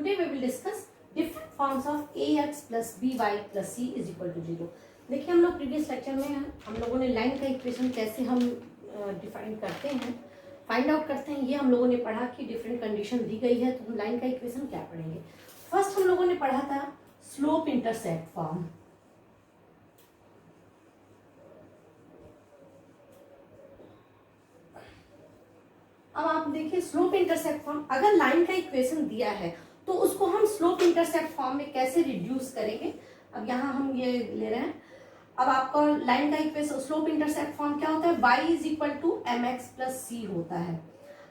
Today we will discuss different forms of ax plus by plus c is equal to 0. देखिए हम लोग previous lecture में हम लोगों ने लाइन का इक्वेशन कैसे हम डिफाइन करते हैं, फाइंड आउट करते हैं, ये हम लोगों ने पढ़ा कि डिफरेंट कंडीशन दी गई है तो हम लाइन का इक्वेशन क्या पढ़ेंगे। फर्स्ट हम लोगों ने पढ़ा था स्लोप इंटरसेप्ट फॉर्म। अब आप देखिए स्लोप इंटरसेप्ट फॉर्म, अगर लाइन का इक्वेशन दिया है तो उसको हम स्लोप इंटरसेप्ट फॉर्म में कैसे रिड्यूस करेंगे। अब यहाँ हम ये ले रहे हैं, अब आपका लाइन का इक्वेशन स्लोप इंटरसेप्ट फॉर्म क्या होता है, y is equal to m x plus c होता है।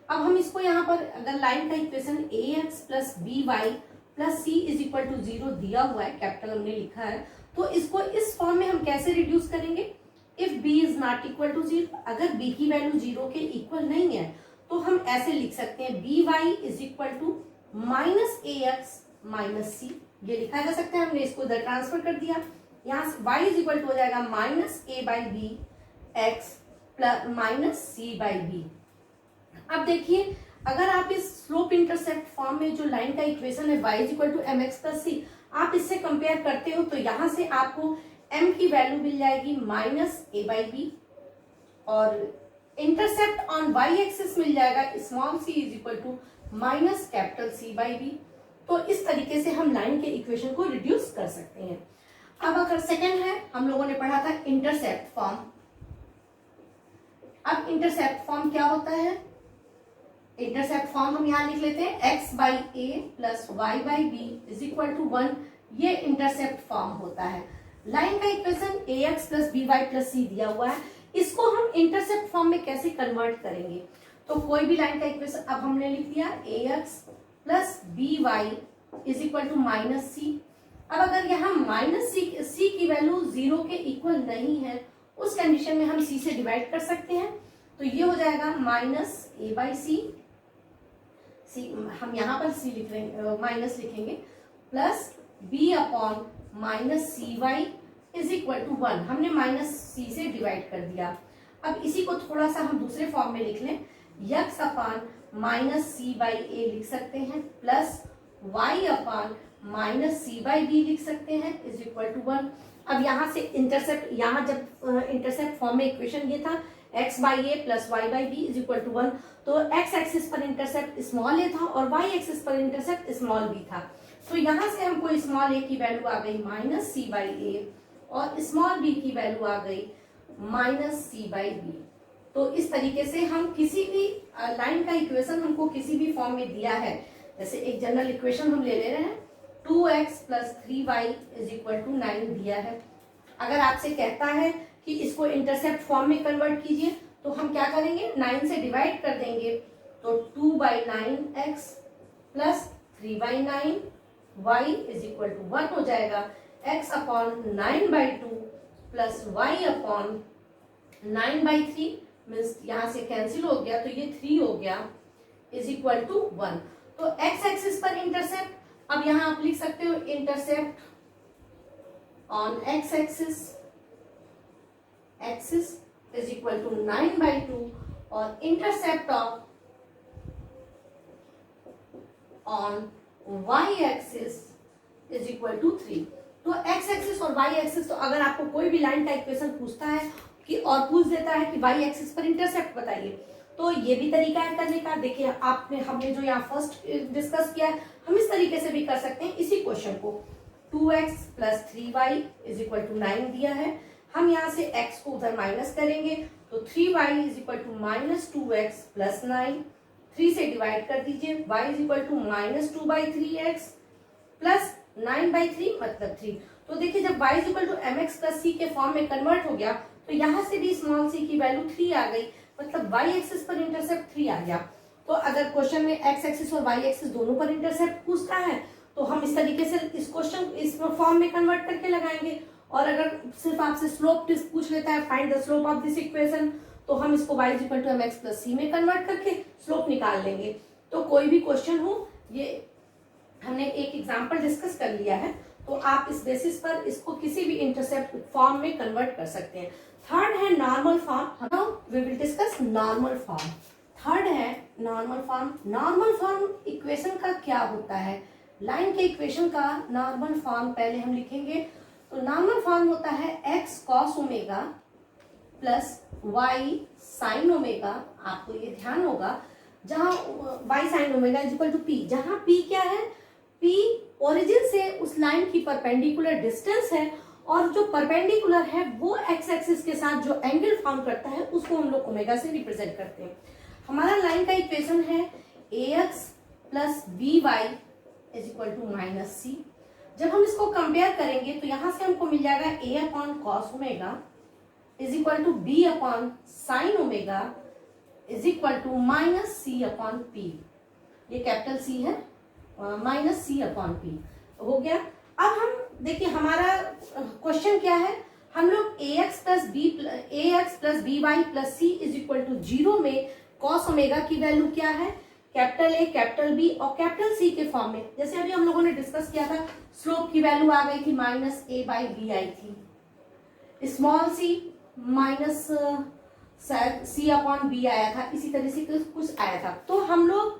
अब हम इसको यहाँ पर अगर लाइन का equation a x plus b y plus c is equal to 0 दिया हुआ है, कैपिटल हमने लिखा है, तो इसको इस फॉर्म में हम कैसे रिड्यूस करेंगे। If b is not equal to 0, अगर b की वैल्यू 0 के इक्वल नहीं है तो हम ऐसे लिख सकते हैं b y is equal to minus a x minus c, ये लिखा जा सकता है। हमने इसको इधर ट्रांसफर कर दिया, यहाँ से y इज इक्वल टू हो जाएगा minus a by b x plus minus c by b. अब देखिए अगर आप इस स्लोप इंटरसेप्ट फॉर्म में जो लाइन का इक्वेशन है y is equal to m x plus c, आप इससे कंपेयर करते हो तो यहाँ से आपको m की वैल्यू मिल जाएगी माइनस ए बाई बी और इंटरसेप्ट ऑन y एक्सिस मिल जाएगा small c is equal to minus capital C by b. तो इस तरीके से हम लाइन के इक्वेशन को रिड्यूस कर सकते हैं। अब अगर सेकंड है, हम लोगों ने पढ़ा था इंटरसेप्ट फॉर्म। अब इंटरसेप्ट फॉर्म क्या होता है, इंटरसेप्ट फॉर्म हम यहाँ लिख लेते हैं x by a plus y by b is equal to 1, ये इंटरसेप्ट फॉर्म होता है। लाइन का equation a x plus b y plus c दिया हुआ है, इसको हम इंटरसेप्ट फॉर्म में कैसे कन्वर्ट करेंगे। तो कोई भी लाइन का इक्वेशन अब हमने लिख दिया a x plus b y is equal to minus c. अब अगर यहाँ माइनस सी की वैल्यू 0 के इक्वल नहीं है, उस कंडीशन में हम सी से डिवाइड कर सकते हैं, तो ये हो जाएगा माइनस ए बाई सी, हम यहाँ पर सी लिख रहे माइनस लिखेंगे, plus b upon minus c y is equal to 1, हमने माइनस सी से डिवाइड कर दिया। अब इसी को थोड़ा सा हम दूसरे फॉर्म में लिख लें, x upon minus c by a लिख सकते हैं, plus y upon minus c by b लिख सकते हैं इज इक्वल टू 1। अब यहाँ से इंटरसेप्ट, यहाँ जब इंटरसेप्ट फॉर्म में इक्वेशन ये था x by a plus y by b is equal to 1, तो x एक्सिस पर इंटरसेप्ट स्मॉल ए था और y एक्सिस पर इंटरसेप्ट स्मॉल बी था। तो यहाँ से हमको स्मॉल ए की वैल्यू आ गई माइनस सी बाई ए और स्मॉल बी की वैल्यू आ गई माइनस सी बाई बी। तो इस तरीके से हम किसी भी लाइन का इक्वेशन हमको किसी भी फॉर्म में दिया है, जैसे एक जनरल इक्वेशन हम ले रहे हैं 2x plus 3y is equal to 9 दिया है। अगर आपसे कहता है कि इसको इंटरसेप्ट फॉर्म में कन्वर्ट कीजिए तो हम क्या करेंगे, 9 से डिवाइड कर देंगे, तो 2 by 9x plus 3 by 9 y is equal to 1 हो जाएगा। x upon 9 by 2 plus y upon 9 by 3 means यहाँ से कैंसिल हो गया तो ये 3 हो गया इज इक्वल टू 1। तो x एक्सिस पर इंटरसेप्ट, अब यहाँ आप लिख सकते हो intercept on x axis is equal to 9 by 2 और intercept on y axis is equal to 3। तो x एक्सिस और y एक्सिस, तो अगर आपको कोई भी लाइन का इक्वेशन पूछता है कि और पूछ देता है कि y एक्सिस पर इंटरसेप्ट बताइए, तो ये भी तरीका है करने का। देखिए हमने जो यहाँ फर्स्ट डिस्कस किया है, हम इस तरीके से भी कर सकते हैं। इसी क्वेश्चन को 2x plus 3y is equal to 9 दिया है, हम यहाँ से x को उधर माइनस करेंगे तो 3y is equal to minus 2x plus 9, 3 से डिवाइड कर दीजिए, y is equal to minus 2 by 3x plus 9 by 3 मतलब 3। तो देखिए जब y is equal to m x plus c के फॉर्म में कन्वर्ट हो गया तो यहाँ से भी स्मॉल c की वैल्यू 3 आ गई, मतलब y एक्सिस पर इंटरसेप्ट 3 आ गया। तो अगर क्वेश्चन में x एक्सिस और y एक्सिस दोनों पर इंटरसेप्ट पूछता है तो हम इस तरीके से इस क्वेश्चन इस फॉर्म में कन्वर्ट करके लगाएंगे। और अगर सिर्फ आपसे स्लोप पूछ लेता है, find the slope of this equation, तो हम इसको y is equal to m x plus c में कन्वर्ट करके स्लोप निकाल लेंगे। तो कोई भी क्वेश्चन हो, ये हमने एक एग्जाम्पल डिस्कस कर लिया है, तो आप इस बेसिस पर इसको किसी भी इंटरसेप्ट फॉर्म में कन्वर्ट कर सकते हैं। थर्ड है normal form, now we will discuss normal form. Third है normal form. Normal form equation का क्या होता है, लाइन के इक्वेशन का नॉर्मल फॉर्म पहले हम लिखेंगे। तो नॉर्मल फॉर्म होता है x cos omega plus y sin omega. आपको ये ध्यान होगा जहां y sin omega is equal to p, जहां p क्या है, p ओरिजिन से उस लाइन की परपेंडिकुलर डिस्टेंस है, और जो परपेंडिकुलर है वो एक्स एक्सिस के साथ जो एंगल फॉर्म करता है उसको हम लोग ओमेगा से रिप्रेजेंट करते हैं। हमारा लाइन का इक्वेशन है ax plus b y is equal to minus c. जब हम इसको कंपेयर करेंगे तो यहां से हमको मिल जाएगा a upon cos omega is equal to b upon sine omega is equal to minus c upon p. ये कैपिटल सी है, माइनस सी अपॉन पी हो गया। अब हम देखिए हमारा क्वेश्चन क्या है, हम लोग ax plus b y plus c is equal to 0 में कॉस ओमेगा की वैल्यू क्या है, कैपिटल ए कैपिटल बी और कैपिटल सी के फॉर्म में। जैसे अभी हम लोगों ने डिस्कस किया था, स्लोप की वैल्यू आ गई थी माइनस ए बाई बी आई थी, small c minus c upon b आया था, इसी तरह से कुछ आया था। तो हम लोग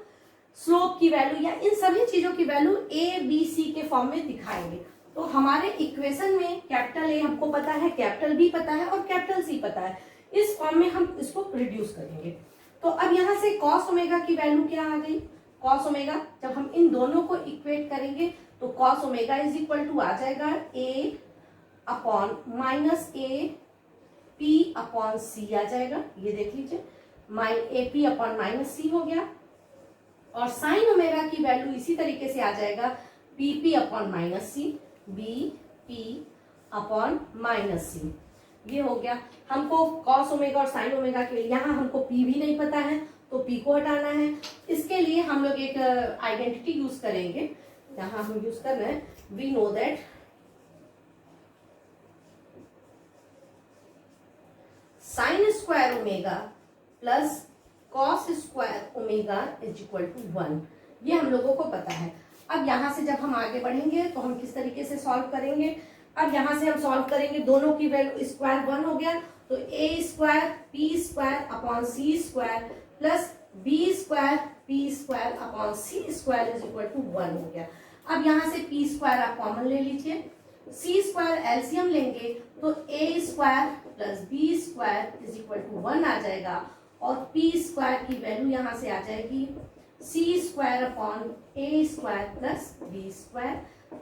स्लोप की वैल्यू या इन सभी चीजों की वैल्यू ए बी सी के फॉर्म में दिखाएंगे। तो हमारे इक्वेशन में कैपिटल ए हमको पता है, कैपिटल बी पता है और कैपिटल सी पता है, इस फॉर्म में हम इसको रिड्यूस करेंगे। तो अब यहाँ से कॉस ओमेगा की वैल्यू क्या आ गई, कॉस ओमेगा जब हम इन दोनों को इक्वेट करेंगे तो cos omega is equal to आ जाएगा a upon minus a p upon c आ जाएगा। ये देख लीजिए, a p upon minus c हो गया। और साइन ओमेगा की वैल्यू इसी तरीके से आ जाएगा पी पी अपॉन माइनस सी, B P upon minus c. ये हो गया। हमको कॉस ओमेगा और साइन ओमेगा के लिए यहाँ हमको पी भी नहीं पता है तो पी को हटाना है। इसके लिए हम लोग एक आइडेंटिटी यूज करेंगे, यहाँ हम यूज कर रहे हैं, we know that sine square omega plus cos square omega is equal to 1। ये हम लोगों को पता है। अब यहाँ से जब हम आगे बढ़ेंगे तो हम किस तरीके से सॉल्व करेंगे, अब यहाँ से हम सॉल्व करेंगे, दोनों की वैल्यू स्क्वायर 1 हो गया, तो a square p square upon c square plus b square p square upon c square is equal to 1 हो गया। अब यहाँ से पी स्क्वायर आप कॉमन ले लीजिए, सी स्क्वायर एलसीएम लेंगे तो a square plus b square is equal to 1 आ जाएगा, और पी स्क्वायर की वैल्यू यहाँ से आ जाएगी c square upon a square plus b square.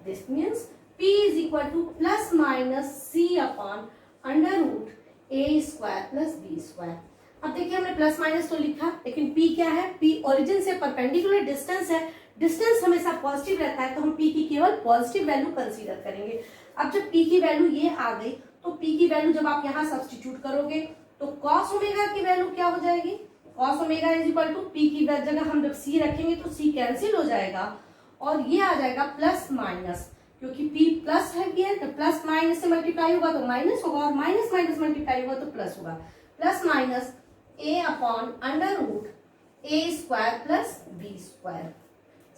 This means P is equal to plus minus C upon under root a square plus b square. अब देखिए हमने प्लस माइनस तो लिखा, लेकिन P क्या है, P ओरिजिन से परपेंडिकुलर डिस्टेंस है, डिस्टेंस हमेशा पॉजिटिव रहता है तो हम P की केवल पॉजिटिव वैल्यू कंसीडर करेंगे। अब जब P की वैल्यू ये आ गई तो P की वैल्यू जब आप यहाँ सब्सटीट्यूट करोगे तो कॉस ओमेगा की वैल्यू क्या हो जाएगी, cos omega is equal to P की जगह हम जब C रखेंगे तो C कैंसिल हो जाएगा और ये आ जाएगा प्लस माइनस, क्योंकि P प्लस है गया तो प्लस माइनस से मल्टीप्लाई होगा तो माइनस होगा, और माइनस माइनस मल्टीप्लाई होगा तो प्लस होगा, plus minus a upon under root a square plus b square.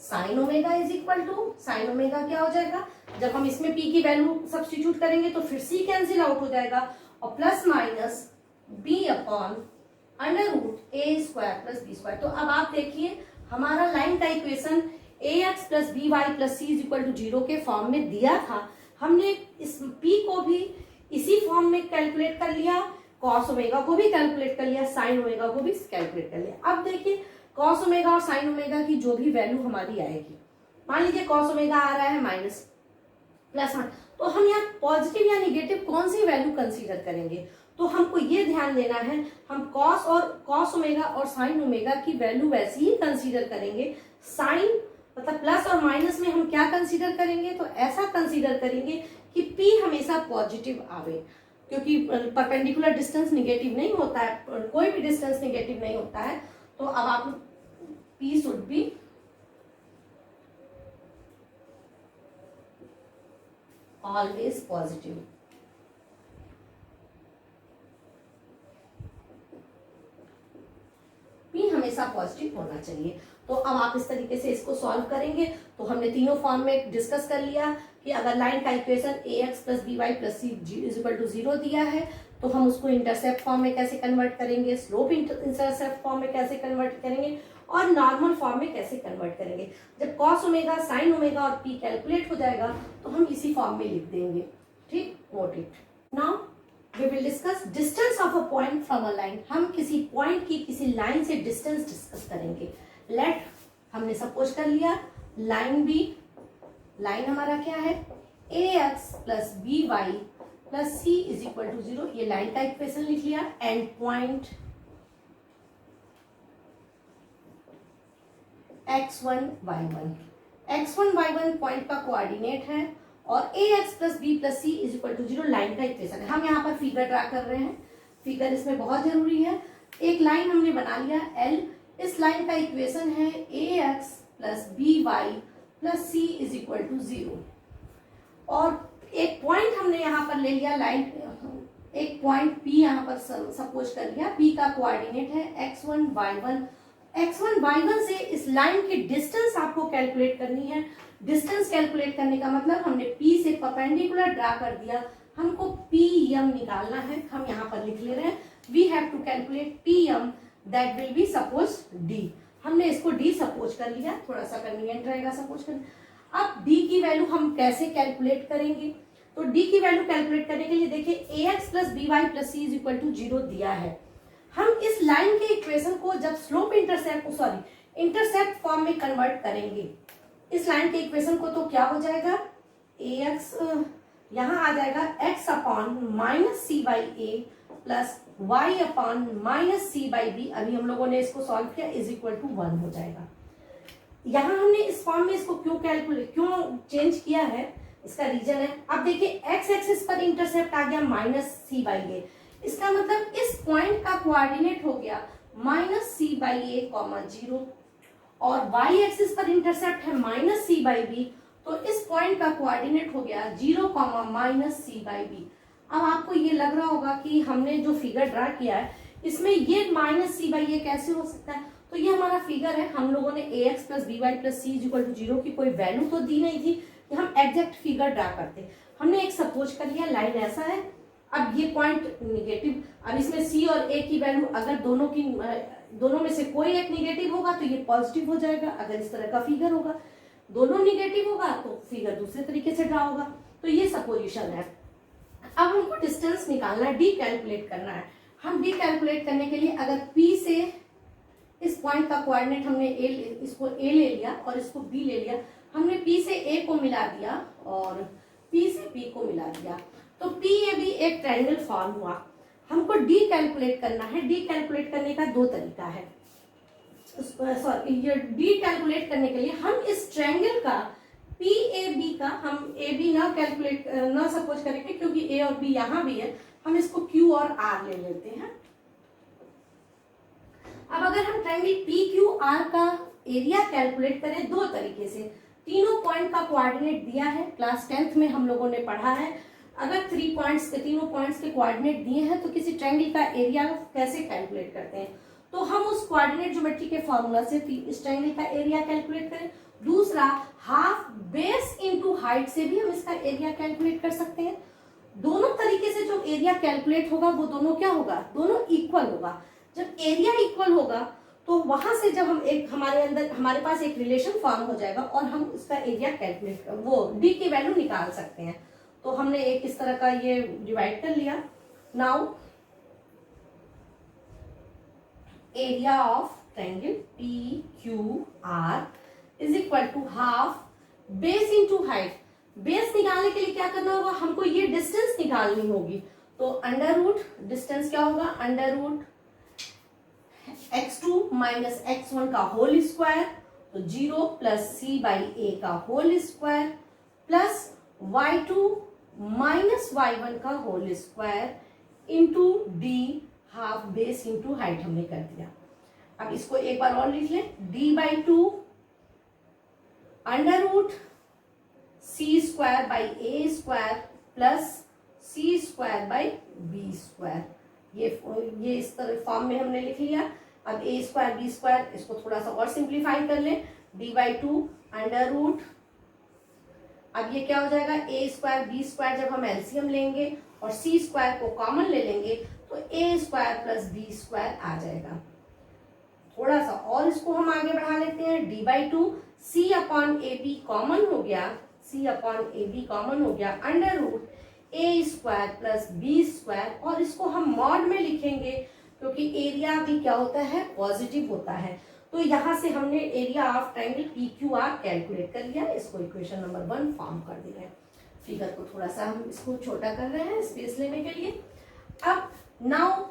Sine omega is equal to, sine omega क्या हो जाएगा, जब हम इसमें P की वैल्यू सब्सटीट्यूट करेंगे तो फिर C कैंसिल आउट हो जाएगा, और plus minus b upon under root a square plus b square. तो अब आप देखिए हमारा लाइन का equation ax plus b y plus c is equal to 0 के फॉर्म में दिया था। हमने इस p को भी इसी फॉर्म में कैलकुलेट कर लिया, cos ओमेगा को भी कैलकुलेट कर लिया, sin ओमेगा को भी कैलकुलेट कर लिया। अब देखिए cos ओमेगा और sin ओमेगा की जो भी वैल्यू हमारी आएगी, मान लीजिए cos ओमेगा आ रहा है माइनस प्लस 1, तो हम यहाँ पॉजिटिव या निगेटिव कौन सी वैल्यू कंसीडर करेंगे, तो हमको ये ध्यान देना है हम cos ओमेगा और sin ओमेगा की वैल्यू वैसी ही कंसीडर करेंगे। साइन मतलब प्लस और माइनस में हम क्या कंसीडर करेंगे, तो ऐसा कंसीडर करेंगे कि P हमेशा पॉजिटिव आवे, क्योंकि परपेंडिकुलर डिस्टेंस निगेटिव नहीं होता है, कोई भी डिस्टेंस निगेटिव नहीं होता है। तो अब आप P should be always positive. P हमेशा पॉजिटिव होना चाहिए। तो अब आप इस तरीके से इसको सॉल्व करेंगे। तो हमने तीनों फॉर्म में डिस्कस कर लिया कि अगर लाइन का equation ax plus b y plus c is equal to 0 दिया है तो हम उसको इंटरसेप्ट फॉर्म में कैसे कन्वर्ट करेंगे, स्लोप इंटरसेप्ट फॉर्म में कैसे कन्वर्ट करेंगे और नॉर्मल फॉर्म में कैसे कन्वर्ट करेंगे। जब कॉस ओमेगा, साइन ओमेगा और पी कैलकुलेट हो जाएगा तो हम इसी फॉर्म में लिख देंगे। ठीक, note it. Now we will discuss distance of a point from a line. हम किसी पॉइंट की किसी लाइन से डिस्टेंस डिस्कस करेंगे। लेट, हमने सपोज कर लिया लाइन बी, लाइन हमारा क्या है a x plus b y plus c is equal to 0, ये लाइन का इक्वेशन लिख लिया। And point x1 y1, x1 y1 point का कोऑर्डिनेट है और a x plus B plus c is equal to 0 line का इक्वेशन है। हम यहाँ पर फिगर ड्रा कर रहे हैं, फिगर इसमें बहुत जरूरी है। एक लाइन हमने बना लिया L, इस लाइन का इक्वेशन है a x plus b y plus c is equal to 0 और एक पॉइंट हमने यहाँ पर ले लिया लाइन, एक पॉइंट P यहाँ पर सपोज कर लिया। P का कोऑर्डिनेट है x1 y1, x1 y1 से इस लाइन की डिस्टेंस आपको कैलकुलेट करनी है। डिस्टेंस कैलकुलेट करने का मतलब हमने P से परपेंडिकुलर ड्रा कर दिया, हमको PM निकालना है। हम यहाँ पर लिख ले रहे हैं we have to calculate PM that will be suppose D। हमने इसको D सपोज कर लिया, थोड़ा सा कन्वीनियंट रहेगा सपोज कर। अब D की वैल्यू हम कैसे कैलकुलेट करेंगे, तो D की वैल्यू कैलकुलेट करने के लिए देखिए ax plus b y plus c is equal to 0 दिया है। हम इस लाइन के इक्वेशन को जब स्लोप इंटरसेप्ट फॉर्म में कन्वर्ट करेंगे इस लाइन के इक्वेशन को, तो क्या हो जाएगा ax यहाँ आ जाएगा x upon minus c by a plus y upon minus c by b. अभी हम लोगों ने इसको सॉल्व किया, इज इक्वल टू 1 हो जाएगा। यहाँ हमने इस फॉर्म में इसको क्यों चेंज किया है, इसका रीजन है। अब देखिए x एक्सिस पर इंटरसेप्ट आ गया माइनस सी बाई ए, इसका मतलब इस पॉइंट का कोऑर्डिनेट हो गया minus c by a comma 0 और y एक्सिस पर इंटरसेप्ट है माइनस सी बाई बी, तो इस पॉइंट का कोऑर्डिनेट हो गया 0 comma minus c by b. अब आपको ये लग रहा होगा कि हमने जो फिगर ड्रा किया है इसमें ये माइनस सी बाई ए कैसे हो सकता है, तो ये हमारा फिगर है। हम लोगों ने a x plus b y plus c is equal to 0 की कोई वैल्यू तो दी नहीं थी कि हम एग्जैक्ट फिगर ड्रा करते। हमने एक सपोज कर लिया लाइन ऐसा है, अब ये पॉइंट निगेटिव, अब इसमें सी और ए की वैल्यू अगर दोनों में से कोई एक निगेटिव होगा तो ये पॉजिटिव हो जाएगा। अगर इस तरह का फिगर होगा, दोनों निगेटिव होगा तो फिगर दूसरे तरीके से ड्रा होगा। तो ये सपोजिशन है। अब हमको डिस्टेंस निकालना है, डी कैलकुलेट करना है। हम डी कैलकुलेट करने के लिए अगर पी से इस पॉइंट का कोऑर्डिनेट हमने इसको ए ले लिया और इसको बी ले लिया, हमने पी से ए को मिला दिया और पी से पी को मिला दिया, तो पी ए बी एक ट्रायंगल फॉर्म हुआ। हमको डी कैलकुलेट करना है। डी कैलकुलेट करने का दो तरीका है। सॉरी, ये डी कैलकुलेट करने के लिए हम इस ट्रायंगल का पी ए बी का, हम ए बी ना कैलकुलेट ना सपोज करेंगे क्योंकि ए और बी यहाँ भी है, हम इसको क्यू और आर ले लेते हैं। अब अगर हम ट्रायंगल पी क्यू आर का एरिया कैलकुलेट करें दो तरीके से, तीनों पॉइंट का कोऑर्डिनेट दिया है, क्लास 10th में हम लोगों ने पढ़ा है। अगर तीनों पॉइंट्स के कोऑर्डिनेट दिए हैं तो किसी ट्रायंगल का एरिया कैसे कैलकुलेट करते हैं, तो हम उस कोऑर्डिनेट ज्योमेट्री के फॉर्मूला से इस ट्रायंगल का एरिया कैलकुलेट करें। दूसरा, हाफ बेस इनटू हाइट से भी हम इसका एरिया कैलकुलेट कर सकते हैं। दोनों तरीके से जो एरिया कैलकुलेट होगा वो दोनों क्या होगा, दोनों इक्वल होगा। जब एरिया इक्वल होगा तो वहां से जब हम हमारे पास एक रिलेशन फॉर्म हो जाएगा और हम उसका एरिया कैलकुलेट वो डी की वैल्यू निकाल सकते हैं। तो हमने एक इस तरह का ये डिवाइड कर लिया। Now area of triangle p q r is equal to half base into height. Base निकालने के लिए क्या करना होगा, हमको ये डिस्टेंस निकालनी होगी। तो अंडर रूट डिस्टेंस क्या होगा, under root x2 minus x1 का होल स्क्वायर, तो 0 प्लस सी बाई ए का whole square plus y2 minus y1 का whole square into d half base into height हमने कर दिया। अब इसको एक बार और लिख लें, d बाई 2 under root c square by a square plus c square by b square. ये इस तरह फॉर्म में हमने लिख लिया। अब ए स्क्वायर बी स्क्वायर, इसको थोड़ा सा और सिंप्लीफाई कर लें, डी बाई 2 अंडर रूट, अब ये क्या हो जाएगा, ए स्क्वायर बी स्क्वायर जब हम एलसीएम लेंगे और सी स्क्वायर को कॉमन ले लेंगे तो a square plus b square आ जाएगा। थोड़ा सा और इसको हम आगे बढ़ा लेते हैं, d by two c upon a b common हो गया, c upon a b common हो गया, under root a square plus b square, और इसको हम मॉड में लिखेंगे क्योंकि एरिया भी क्या होता है, पॉजिटिव होता है। तो यहाँ से हमने area of triangle p q are calculate कर लिया, इसको इक्वेशन नंबर 1 फॉर्म कर दिया है। फिगर को थोड़ा सा हम इसको छोटा कर रहे हैं स्पेस लेने के लिए। अब now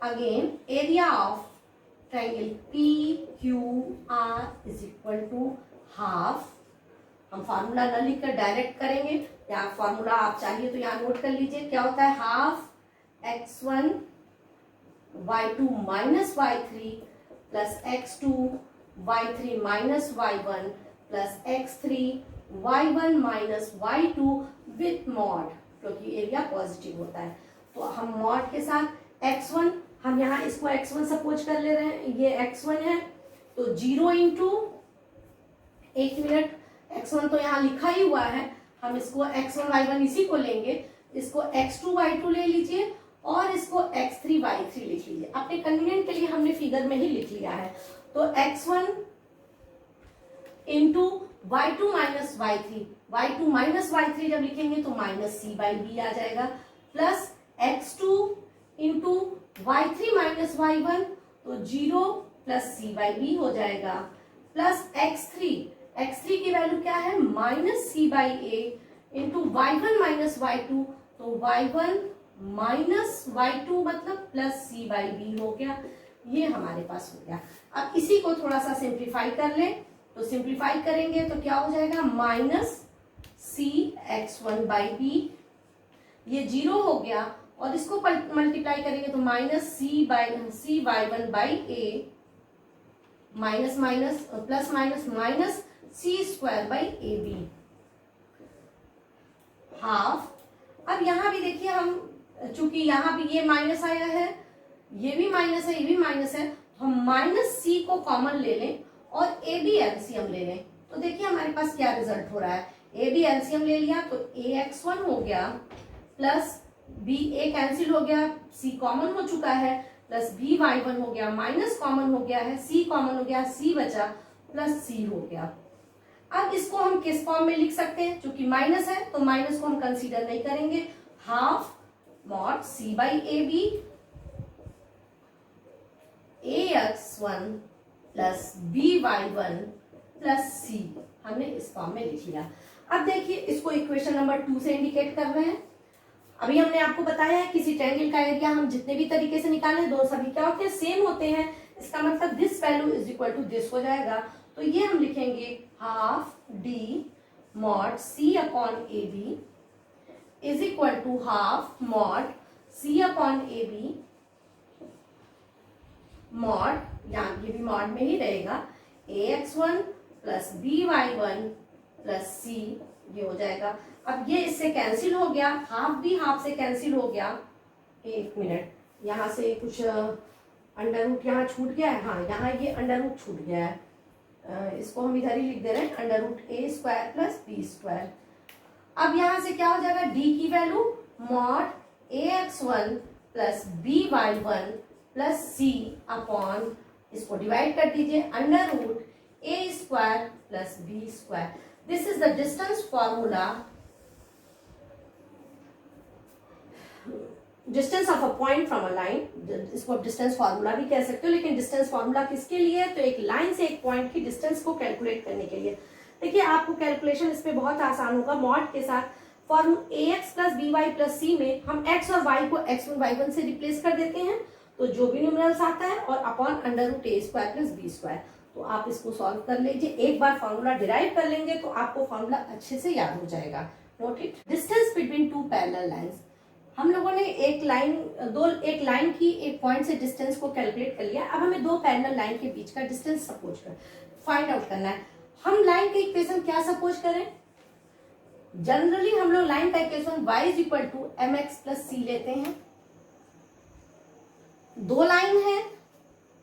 again area of triangle p q r is equal to half, हम फार्मूला न लिखकर डायरेक्ट करेंगे, या फार्मूला आप चाहिए तो यहाँ नोट कर लीजिए, क्या होता है, half x1 y2 minus y3 plus x2 y3 minus y1 plus x3 y1 minus y2 with mod, क्योंकि एरिया पॉजिटिव होता है। तो हम मॉड के साथ x1, हम यहाँ इसको x1 सपोज कर ले रहे हैं, ये x1 है तो 0 इंटू, एक मिनट, x1 तो यहाँ लिखा ही हुआ है, हम इसको x1 y1 इसी को लेंगे, इसको x2 y2 ले लीजिए और इसको x3 y3 लिख लीजिए। अपने कन्वीनियंट के लिए हमने फिगर में ही लिख लिया है। तो x1 into y2 minus y3, y2 minus y3 जब लिखेंगे तो माइनस c बाई बी आ जाएगा, plus x2 into y3 minus y1 तो 0 प्लस c बाई बी हो जाएगा, प्लस x3 की वैल्यू क्या है, minus c by A into y1 minus y2 तो y1 माइनस y2 मतलब प्लस c बाई बी हो गया, ये हमारे पास हो गया। अब इसी को थोड़ा सा सिंप्लीफाई कर ले, तो सिंप्लीफाई करेंगे तो क्या हो जाएगा, minus C x1 by B, ये 0 हो गया, और इसको मल्टीप्लाई करेंगे तो minus c y1 by a, minus minus plus minus minus c square by a b, half. अब यहाँ भी देखिए, हम चूंकि यहाँ भी ये माइनस आया है, ये भी माइनस है, ये भी माइनस है, तो हम माइनस सी को कॉमन ले लें और ए बी एलसीएम ले लें, तो देखिए हमारे पास क्या रिजल्ट हो रहा है, ए बी एलसीएम ले लिया तो ए x1 हो गया प्लस बी, ए कैंसिल हो गया, सी कॉमन हो चुका है, प्लस बी y1 हो गया, माइनस कॉमन हो गया है, सी कॉमन हो गया, सी बचा, प्लस सी हो गया। अब इसको हम किस फॉर्म में लिख सकते हैं, क्योंकि माइनस है तो माइनस को हम कंसीडर नहीं करेंगे, half mod c by a b ax1 plus by1 plus c, हमने इस फॉर्म में लिख लिया। अब देखिए इसको इक्वेशन नंबर 2 से इंडिकेट कर रहे हैं। अभी हमने आपको बताया है किसी ट्रायंगल का एरिया हम जितने भी तरीके से निकालें, दो सभी क्या होते हैं, सेम होते हैं, इसका मतलब this value is equal to this हो जाएगा। तो ये हम लिखेंगे half d mod c upon a b is equal to half mod c upon a b mod, यहाँ ये भी मॉड में ही रहेगा, ax1 प्लस by1 प्लस सी, ये हो जाएगा। अब ये इससे कैंसिल हो गया, हाफ भी हाफ से कैंसिल हो गया, एक मिनट, यहाँ से कुछ अंडर रूट यहाँ छूट गया है, हाँ यहाँ ये अंडर रूट छूट गया है, इसको हम इधर ही लिख दे रहे हैं, under root a square plus b square. अब यहाँ से क्या हो जाएगा, डी की value mod ax1 plus by1 plus c upon, इसको डिवाइड कर दीजिए, under root a square plus b square. This is the distance formula, distance of a point from a line, इसको आप डिस्टेंस फॉर्मूला भी कह सकते हो, लेकिन डिस्टेंस फॉर्मूला किसके लिए है, तो एक लाइन से एक पॉइंट की डिस्टेंस को कैलकुलेट करने के लिए। देखिए आपको कैलकुलेशन इस पे बहुत आसान होगा, मॉड के साथ form ax plus by plus c में हम x और y को x1 y1 से रिप्लेस कर देते हैं, तो जो भी न्यूमरल्स आता है, और upon under root a square plus b square. तो आप इसको सॉल्व कर लीजिए, एक बार फॉर्मूला डिराइव कर लेंगे तो आपको फॉर्मूला अच्छे से याद हो जाएगा। Note it, distance between two parallel lines, हम लोगों ने एक लाइन की एक पॉइंट से डिस्टेंस को कैलकुलेट कर लिया। अब हमें दो पैरेलल लाइन के बीच का डिस्टेंस सपोज कर फाइंड आउट करना है। हम लाइन का इक्वेशन क्या सपोज करें, जनरली हम लोग लाइन का equation y is equal to m x plus c लेते हैं। दो लाइन है,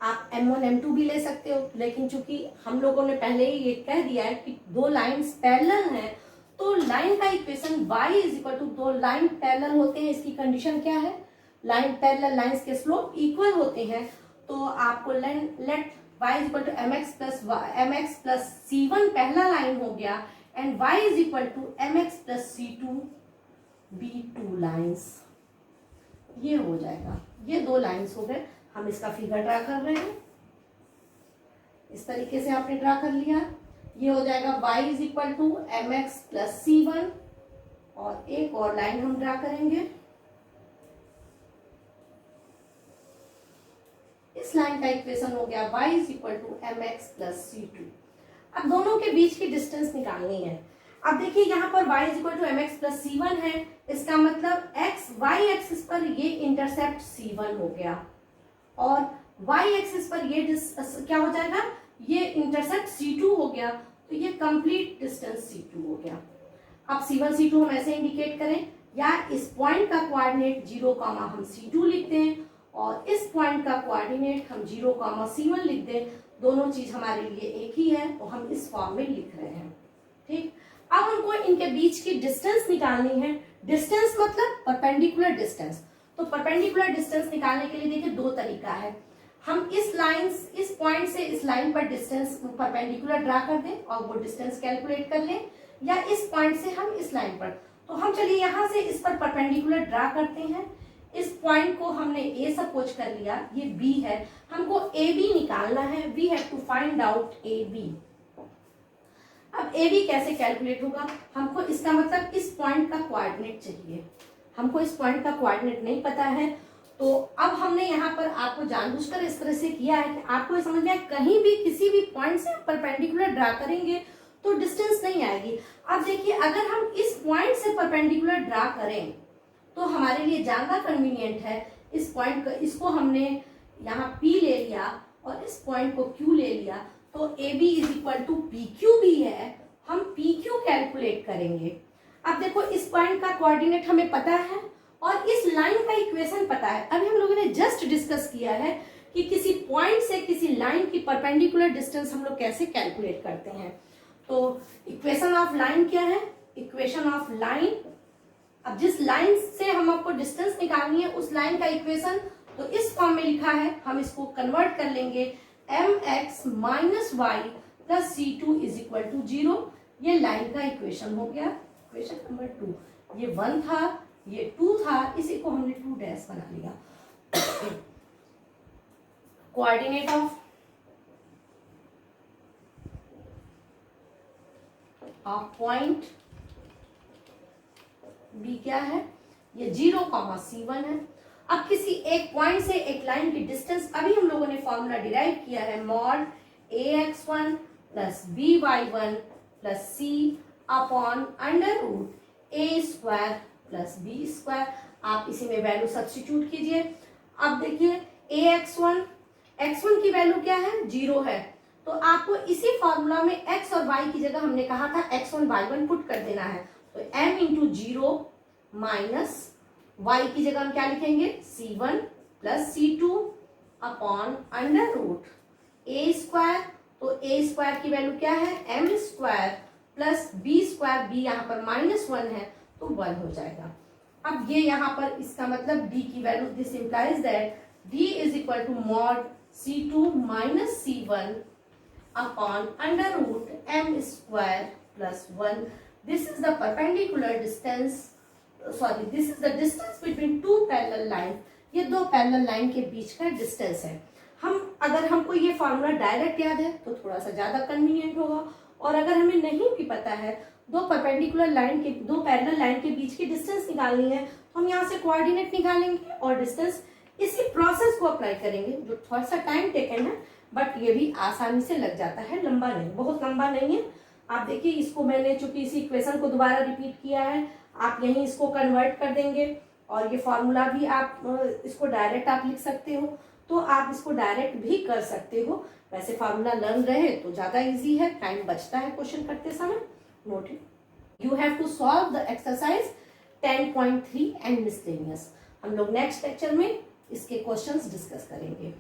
आप M1 M2 भी ले सकते हो, लेकिन चूंकि हम लोगों ने पहले ही ये कह दिया है कि दो लाइंस पैरेलल हैं, तो लाइन का equation y is equal to, दो लाइन पैरेलल होते हैं, इसकी कंडीशन क्या है, लाइन पैरेलल लाइंस के स्लोप इक्वल होते हैं, तो आपको let y is equal to mx plus c1 पहला लाइन हो गया, and y is equal to mx plus c2 be two lines, ये हो जाएगा। ये दो लाइंस हो गए। हम इसका फिगर ड्रा कर रहे हैं, इस तरीके से आपने ड्रा कर लिया। ये हो जाएगा y is equal to mx plus c1, और एक और लाइन हम ड्रा करेंगे। इस लाइन का इक्वेशन हो गया y is equal to mx plus c2। अब दोनों के बीच की डिस्टेंस निकालनी है। अब देखिए यहाँ पर y is equal to mx plus c1 है, इसका मतलब y एक्सिस पर ये इंटरसेप्ट c1 हो गया, और y एक्सिस पर ये क्या हो जाएगा, ये इंटरसेप्ट c2 हो गया, तो ये कंप्लीट डिस्टेंस c2 हो गया। अब c1 c2 हम ऐसे इंडिकेट करें, या इस पॉइंट का कोऑर्डिनेट 0, हम c2 लिख दें, और इस पॉइंट का कोऑर्डिनेट हम 0, c1 लिख दें। दोनों चीज हमारे लिए एक ही है, तो हम इस फॉर्म में लिख रहे हैं। ठीक, अब हमको इनके बीच की डिस्टेंस निकालनी है। डिस्टेंस मतलब परपेंडिकुलर डिस्टेंस। तो परपेंडिकुलर डिस्टेंस निकालने के लिए देखिए दो तरीका है। हम इस पॉइंट से इस लाइन पर डिस्टेंस परपेंडिकुलर ड्रा कर दें और वो डिस्टेंस कैलकुलेट कर लें, या इस पॉइंट से हम इस लाइन पर। तो हम चलिए यहाँ से इस पर परपेंडिकुलर ड्रा करते हैं। इस पॉइंट को हमने ए सपोज कर लिया, ये बी है, हमको ए बी निकालना है। We have to find out a b. अब ए बी कैसे कैलकुलेट होगा, हमको इसका मतलब इस पॉइंट का कोऑर्डिनेट चाहिए। हमको इस पॉइंट का कोऑर्डिनेट नहीं पता है, तो अब हमने यहाँ पर आपको जानबूझकर इस तरह से किया है कि आपको समझ में आए, कहीं भी किसी भी पॉइंट से परपेंडिकुलर ड्रा करेंगे तो डिस्टेंस नहीं आएगी। अब देखिए अगर हम इस पॉइंट से परपेंडिकुलर ड्रा करें तो हमारे लिए ज्यादा कन्वीनियंट है। इस पॉइंट का, इसको हमने यहाँ P ले लिया और इस पॉइंट को Q ले लिया, तो AB is equal to PQ भी है, हम PQ कैलकुलेट करेंगे। अब देखो इस पॉइंट का कोऑर्डिनेट हमें पता है और इस लाइन का इक्वेशन पता है। अभी हम लोगों ने जस्ट डिस्कस किया है कि किसी पॉइंट से किसी लाइन की परपेंडिकुलर डिस्टेंस हम लोग कैसे कैलकुलेट करते हैं। तो इक्वेशन ऑफ लाइन क्या है, इक्वेशन ऑफ लाइन, अब जिस लाइन से हम आपको डिस्टेंस निकालनी है उस लाइन का इक्वेशन तो इस फॉर्म में लिखा है, हम इसको कन्वर्ट कर लेंगे mx minus y plus c2 is equal to 0। ये लाइन का इक्वेशन हो गया, इक्वेशन नंबर 2। ये 1 था, ये 2 था, इसी को हमने 2 डैश बना लिया। कोऑर्डिनेट ऑफ पॉइंट बी क्या है, ये 0, c1 है। अब किसी एक पॉइंट से एक लाइन की डिस्टेंस, अभी हम लोगों ने फॉर्मूला डिराइव किया है, mod ax1 plus by1 plus c upon under root a square plus b square. आप इसी में वैल्यू सब्स्टिट्यूट कीजिए। अब देखिए x1 की वैल्यू क्या है, 0 है, तो आपको इसी फॉर्मूला में x और y की जगह हमने कहा था x1 y1 पुट कर देना है। तो m इंटू 0 माइनस y की जगह हम क्या लिखेंगे, c1 plus c2 upon under root a square. तो a स्क्वायर की वैल्यू क्या है, m square plus b square, b यहाँ पर -1 है तो 1 हो जाएगा। अब ये यहाँ पर इसका मतलब d की value, this implies that d is equal to mod c2 minus c1 upon under root m square plus 1। This is the perpendicular distance, sorry, this is the distance between two parallel lines। ये दो parallel line के बीच का distance है। अगर हमको ये formula direct याद है तो थोड़ा सा ज्यादा कन्वीनियंट होगा, और अगर हमें नहीं भी पता है, दो पैरेलल लाइन के बीच की डिस्टेंस निकालनी है, तो हम यहाँ से कोऑर्डिनेट निकालेंगे और डिस्टेंस, इसी प्रोसेस को अप्लाई करेंगे, जो थोड़ा सा टाइम टेकन है, बट ये भी आसानी से लग जाता है, लंबा नहीं, बहुत लंबा नहीं है। आप देखिए इसको मैंने चूंकि इसी इक्वेशन को दोबारा रिपीट किया है, आप यहीं इसको कन्वर्ट कर देंगे, और ये फॉर्मूला भी आप इसको डायरेक्ट आप लिख सकते हो, तो आप इसको डायरेक्ट भी कर सकते हो। वैसे फार्मूला लर्न रहे तो ज्यादा इजी है, टाइम बचता है क्वेश्चन करते समय। Note it. You have to solve the exercise 10.3 and miscellaneous. हम लोग नेक्स्ट लेक्चर में इसके क्वेश्चंस डिस्कस करेंगे।